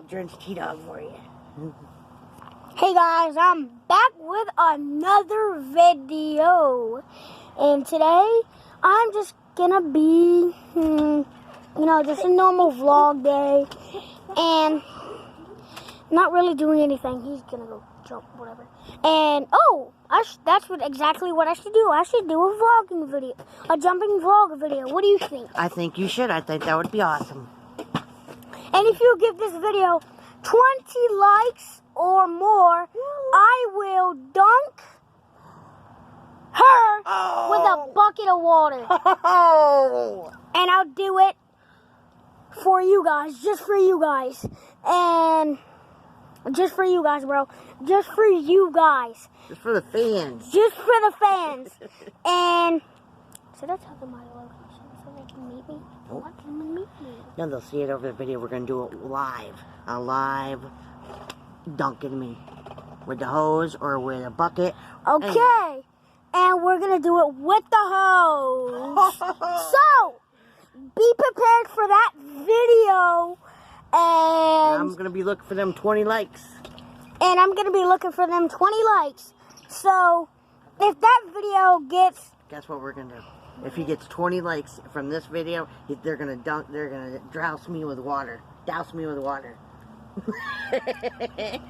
drenched T-Dog for you. Hey guys, I'm back with another video. And today, I'm just gonna be, just a normal vlog day. And not really doing anything. He's gonna go jump, whatever. And, that's exactly what I should do. I should do a vlogging video. A jumping vlog video. What do you think? I think you should. I think that would be awesome. And if you give this video 20 likes or more, I will dunk her with a bucket of water. And I'll do it for you guys, just for you guys. And just for you guys, bro. Just for you guys. Just for the fans. Just for the fans. And should I tell them my location so they can meet me? I want them to meet me. No, they'll see it over the video. We're going to do it live. A live dunking me. With the hose or with a bucket. Okay. And we're going to do it with the hose. So, be prepared for that video. And I'm going to be looking for them 20 likes. And I'm going to be looking for them 20 likes. So, if that video gets... Guess what we're going to do? If he gets 20 likes from this video, they're going to douse me with water. Douse me with water. Okay.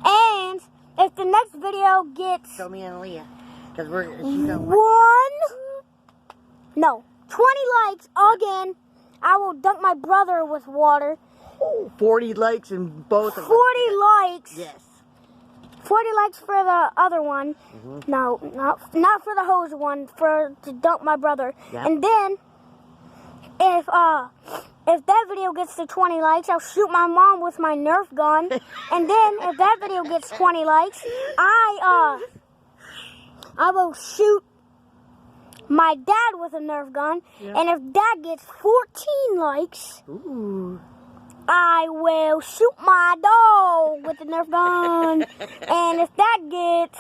And if the next video gets... Show me and Leah. Because No, 20 likes again. I will dunk my brother with water. 40 likes in both of them. 40 likes. Yes. 40 likes for the other one. Mm-hmm. No, not for the hose one. To dunk my brother. Yep. And then, if that video gets to 20 likes, I'll shoot my mom with my Nerf gun. And then, if that video gets 20 likes, I will shoot my dad with a Nerf gun. Yep. And if that gets 14 likes, ooh, I will shoot my dog with the Nerf gun. And if that gets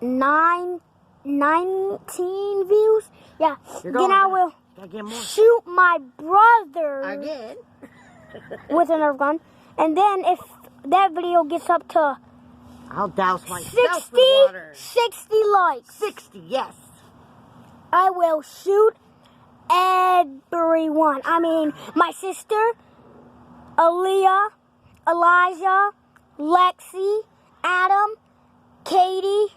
19 views, yeah, then I will shoot my brother again with a Nerf gun. And then if that video gets up to I'll douse myself with water. 60 likes. 60, yes. I will shoot everyone. I mean, my sister, Aaliyah, Elijah, Lexi, Adam, Katie.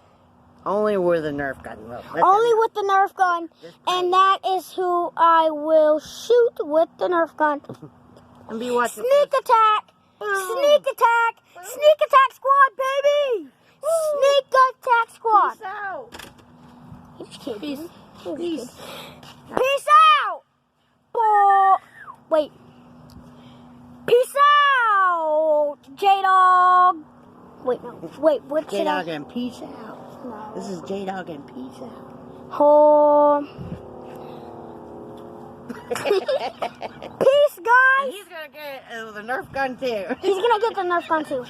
Only with a Nerf gun. Only with the Nerf gun. And that is who I will shoot with the Nerf gun. And be watching. Sneak attack. Sneak attack. Sneak attack squad, baby. Sneak attack squad. Peace out. You just can't Peace. Peace out. Wait. Peace out, J-Dog. Wait, no. Wait, what? J-Dog and peace out. No. This is J-Dog and peace out. Peace, guys. And he's gonna get the Nerf gun too. He's gonna get the Nerf gun too.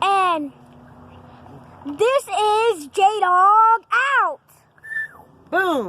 And this is J-Dog out. Boom.